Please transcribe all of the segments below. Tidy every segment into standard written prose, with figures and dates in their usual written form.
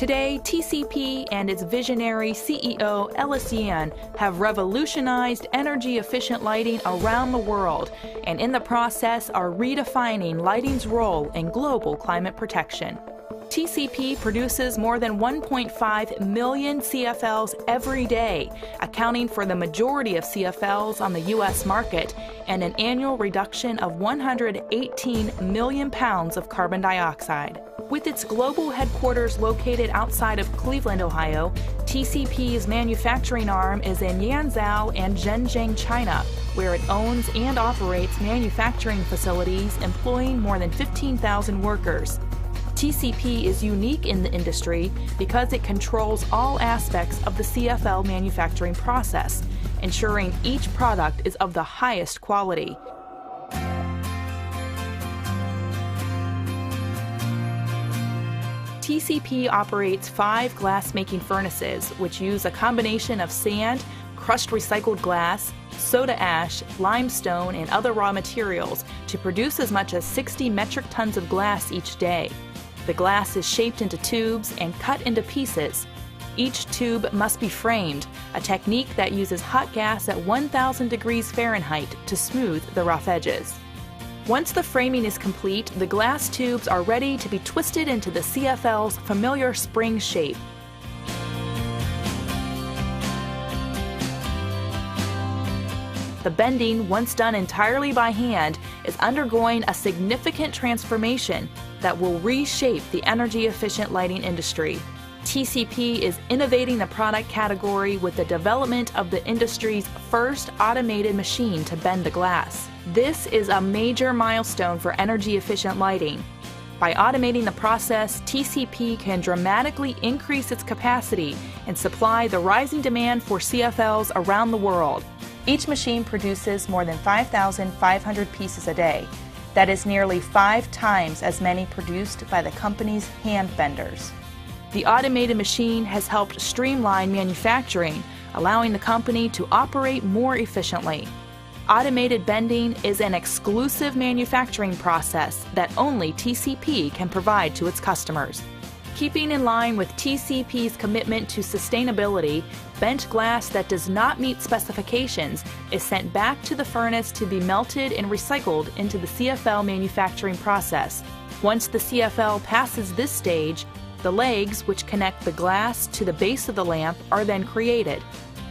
Today, TCP and its visionary CEO Ellis Yan have revolutionized energy-efficient lighting around the world, and in the process are redefining lighting's role in global climate protection. TCP produces more than 1.5 million CFLs every day, accounting for the majority of CFLs on the U.S. market and an annual reduction of 118 million pounds of carbon dioxide. With its global headquarters located outside of Cleveland, Ohio, TCP's manufacturing arm is in Yanzhou and Zhenjiang, China, where it owns and operates manufacturing facilities employing more than 15,000 workers. TCP is unique in the industry because it controls all aspects of the CFL manufacturing process, ensuring each product is of the highest quality. TCP operates 5 glass-making furnaces, which use a combination of sand, crushed recycled glass, soda ash, limestone, and other raw materials to produce as much as 60 metric tons of glass each day. The glass is shaped into tubes and cut into pieces. Each tube must be framed, a technique that uses hot gas at 1,000 degrees Fahrenheit to smooth the rough edges. Once the framing is complete, the glass tubes are ready to be twisted into the CFL's familiar spring shape. The bending, once done entirely by hand, is undergoing a significant transformation that will reshape the energy-efficient lighting industry. TCP is innovating the product category with the development of the industry's first automated machine to bend the glass. This is a major milestone for energy-efficient lighting. By automating the process, TCP can dramatically increase its capacity and supply the rising demand for CFLs around the world. Each machine produces more than 5,500 pieces a day. That is nearly 5 times as many produced by the company's hand benders. The automated machine has helped streamline manufacturing, allowing the company to operate more efficiently. Automated bending is an exclusive manufacturing process that only TCP can provide to its customers. Keeping in line with TCP's commitment to sustainability, bent glass that does not meet specifications is sent back to the furnace to be melted and recycled into the CFL manufacturing process. Once the CFL passes this stage, the legs which connect the glass to the base of the lamp are then created.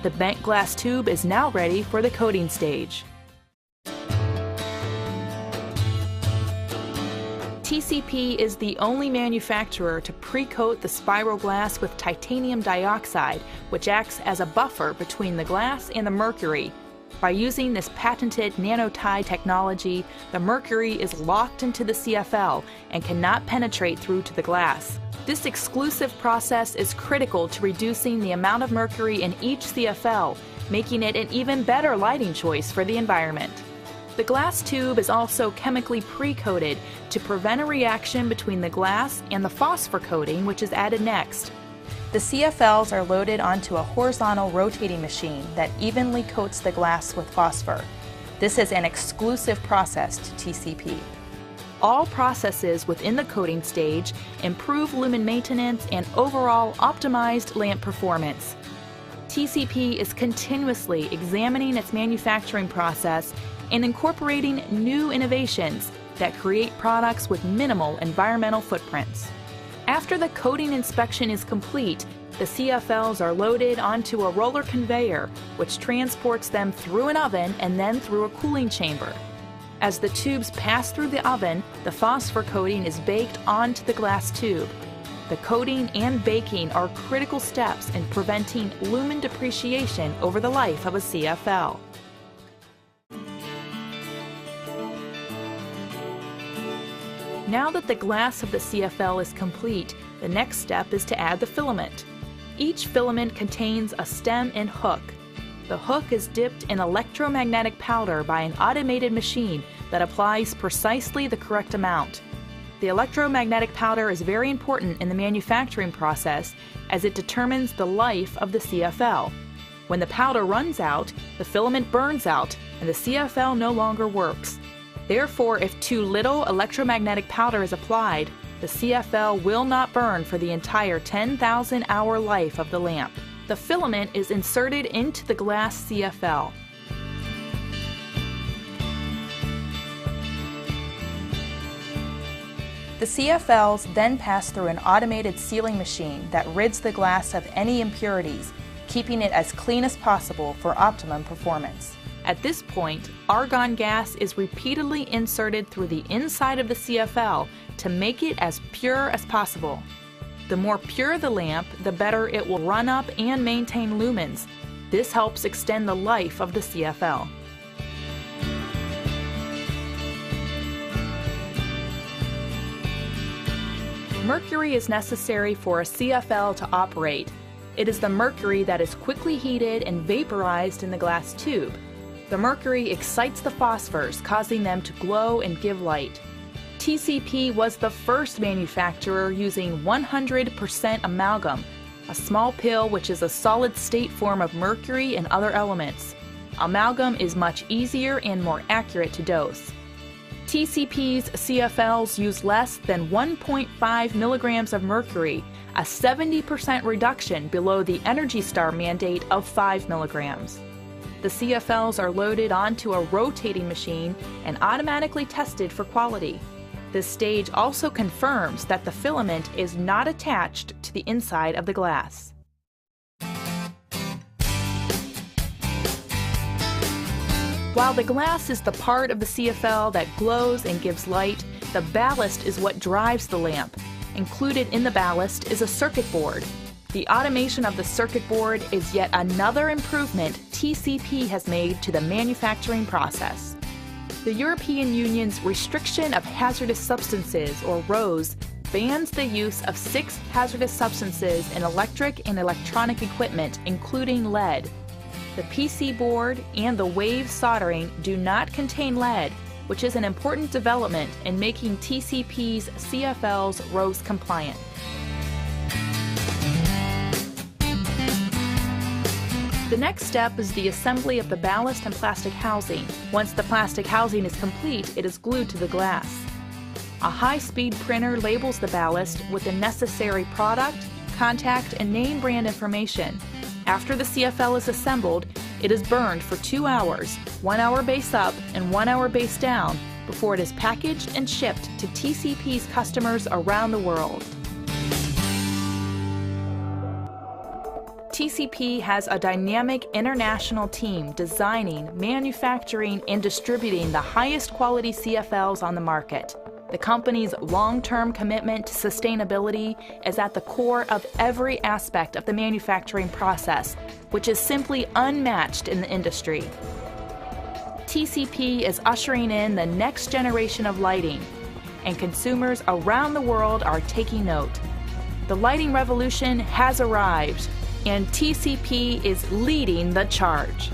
The bent glass tube is now ready for the coating stage. TCP is the only manufacturer to pre-coat the spiral glass with titanium dioxide, which acts as a buffer between the glass and the mercury. By using this patented nanotie technology, the mercury is locked into the CFL and cannot penetrate through to the glass. This exclusive process is critical to reducing the amount of mercury in each CFL, making it an even better lighting choice for the environment. The glass tube is also chemically pre-coated to prevent a reaction between the glass and the phosphor coating, which is added next. The CFLs are loaded onto a horizontal rotating machine that evenly coats the glass with phosphor. This is an exclusive process to TCP. All processes within the coating stage improve lumen maintenance and overall optimized lamp performance. TCP is continuously examining its manufacturing process and incorporating new innovations that create products with minimal environmental footprints. After the coating inspection is complete, the CFLs are loaded onto a roller conveyor, which transports them through an oven and then through a cooling chamber. As the tubes pass through the oven, the phosphor coating is baked onto the glass tube. The coating and baking are critical steps in preventing lumen depreciation over the life of a CFL. Now that the glass of the CFL is complete, the next step is to add the filament. Each filament contains a stem and hook. The hook is dipped in electromagnetic powder by an automated machine that applies precisely the correct amount. The electromagnetic powder is very important in the manufacturing process as it determines the life of the CFL. When the powder runs out, the filament burns out and the CFL no longer works. Therefore, if too little electromagnetic powder is applied, The CFL will not burn for the entire 10,000-hour life of the lamp. The filament is inserted into the glass CFL. The CFLs then pass through an automated sealing machine that rids the glass of any impurities, keeping it as clean as possible for optimum performance. At this point, argon gas is repeatedly inserted through the inside of the CFL to make it as pure as possible. The more pure the lamp, the better it will run up and maintain lumens. This helps extend the life of the CFL. Mercury is necessary for a CFL to operate. It is the mercury that is quickly heated and vaporized in the glass tube. The mercury excites the phosphors, causing them to glow and give light. TCP was the first manufacturer using 100% amalgam, a small pill which is a solid-state form of mercury and other elements. Amalgam is much easier and more accurate to dose. TCP's CFLs use less than 1.5 milligrams of mercury, a 70% reduction below the Energy Star mandate of 5 milligrams. The CFLs are loaded onto a rotating machine and automatically tested for quality. This stage also confirms that the filament is not attached to the inside of the glass. While the glass is the part of the CFL that glows and gives light, the ballast is what drives the lamp. Included in the ballast is a circuit board. The automation of the circuit board is yet another improvement TCP has made to the manufacturing process. The European Union's Restriction of Hazardous Substances, or RoHS, bans the use of 6 hazardous substances in electric and electronic equipment, including lead. The PC board and the wave soldering do not contain lead, which is an important development in making TCP's CFLs RoHS compliant. The next step is the assembly of the ballast and plastic housing. Once the plastic housing is complete, it is glued to the glass. A high-speed printer labels the ballast with the necessary product, contact, and name brand information. After the CFL is assembled, it is burned for 2 hours, 1 hour base up and 1 hour base down, before it is packaged and shipped to TCP's customers around the world. TCP has a dynamic international team designing, manufacturing, and distributing the highest quality CFLs on the market. The company's long-term commitment to sustainability is at the core of every aspect of the manufacturing process, which is simply unmatched in the industry. TCP is ushering in the next generation of lighting, and consumers around the world are taking note. The lighting revolution has arrived, and TCP is leading the charge.